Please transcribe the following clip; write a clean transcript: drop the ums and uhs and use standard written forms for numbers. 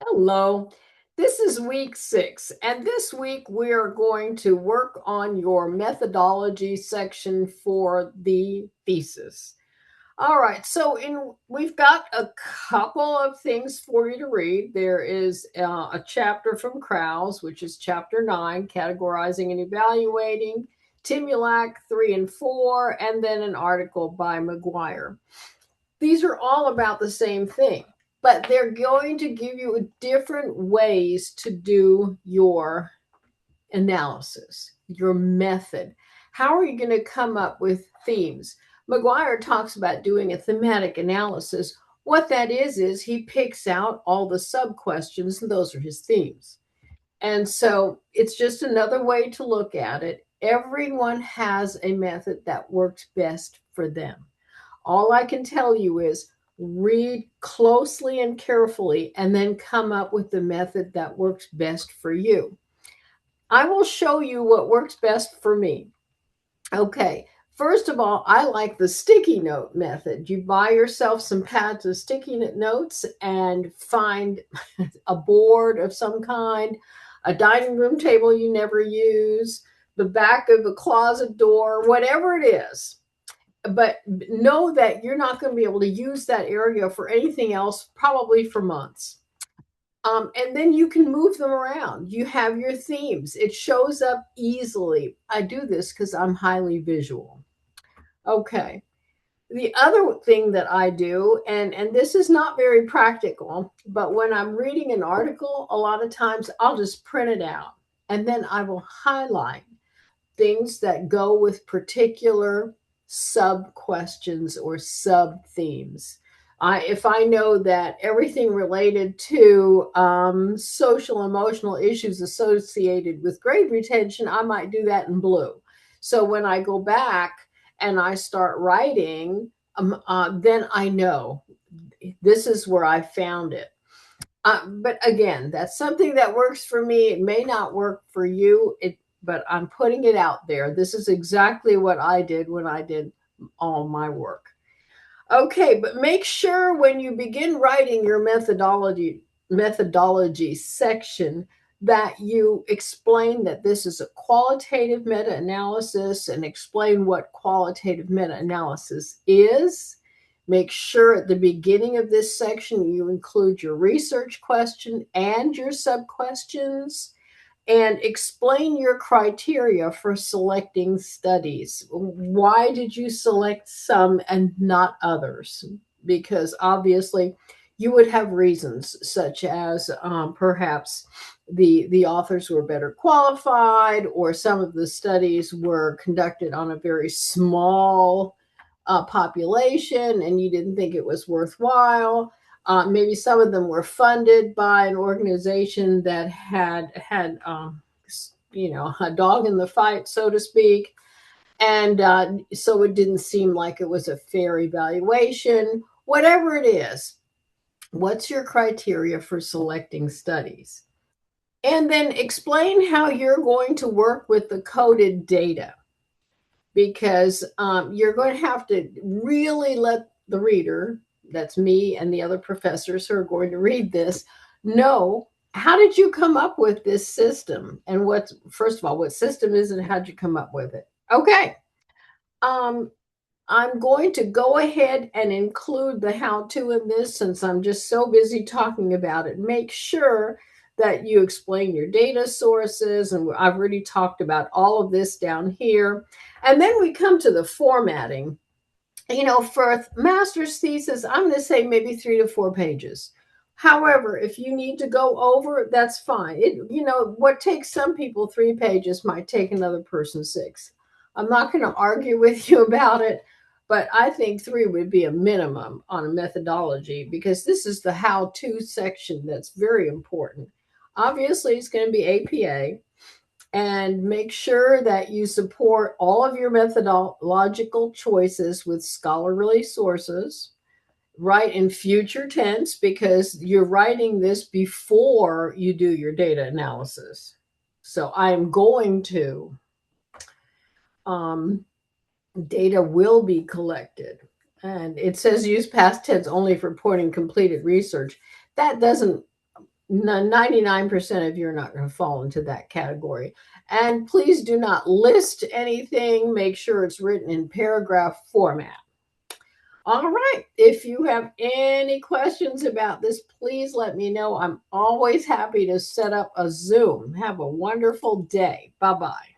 Hello. This is week 6, and this week we are going to work on your methodology section for the thesis. All right, so we've got a couple of things for you to read. There is a chapter from Krause, which is chapter 9, categorizing and evaluating, Timulak 3 and 4, and then an article by McGuire. These are all about the same thing, but they're going to give you different ways to do your analysis, your method. How are you going to come up with themes? McGuire talks about doing a thematic analysis. What that is he picks out all the sub questions, and those are his themes. And so it's just another way to look at it. Everyone has a method that works best for them. All I can tell you is read closely and carefully and then come up with the method that works best for you. I will show you what works best for me. Okay, first of all, I like the sticky note method. You buy yourself some pads of sticky notes and find a board of some kind, a dining room table you never use, the back of a closet door, whatever it is, but know that you're not going to be able to use that area for anything else probably for months. And then you can move them around. You have your themes. It shows up easily. I do this because I'm highly visual. Okay. The other thing that I do, and this is not very practical, but when I'm reading an article, a lot of times I'll just print it out and then I will highlight things that go with particular sub questions or sub themes. If I know that everything related to social emotional issues associated with grade retention, I might do that in blue. So when I go back and I start writing, then I know this is where I found it. But again, that's something that works for me. It may not work for you. But I'm putting it out there. This is exactly what I did when I did all my work. Okay, but make sure when you begin writing your methodology section that you explain that this is a qualitative meta-analysis and explain what qualitative meta-analysis is. Make sure at the beginning of this section you include your research question and your sub-questions, and explain your criteria for selecting studies. Why did you select some and not others? Because obviously you would have reasons such as perhaps the authors were better qualified, or some of the studies were conducted on a very small population and you didn't think it was worthwhile. Maybe some of them were funded by an organization that had a dog in the fight, so to speak, and so it didn't seem like it was a fair evaluation. Whatever it is, what's your criteria for selecting studies? And then explain how you're going to work with the coded data, because you're going to have to really let the reader, that's me and the other professors who are going to read this, know how did you come up with this system, and what, first of all, what system is it, how'd you come up with it? Okay. um I'm going to go ahead and include the how to in this since I'm just so busy talking about it. Make sure that you explain your data sources, and I've already talked about all of this down here. And then we come to the formatting. For a master's thesis, I'm going to say maybe 3 to 4 pages. However, if you need to go over, that's fine. What takes some people 3 pages might take another person 6. I'm not going to argue with you about it, but I think 3 would be a minimum on a methodology, because this is the how to section that's very important. Obviously, it's going to be APA, and make sure that you support all of your methodological choices with scholarly sources. Write in future tense because you're writing this before you do your data analysis. So I'm going to, data will be collected. And it says use past tense only for reporting completed research. That doesn't 99% of you are not going to fall into that category. And please do not list anything. Make sure it's written in paragraph format. All right. If you have any questions about this, please let me know. I'm always happy to set up a Zoom. Have a wonderful day. Bye-bye.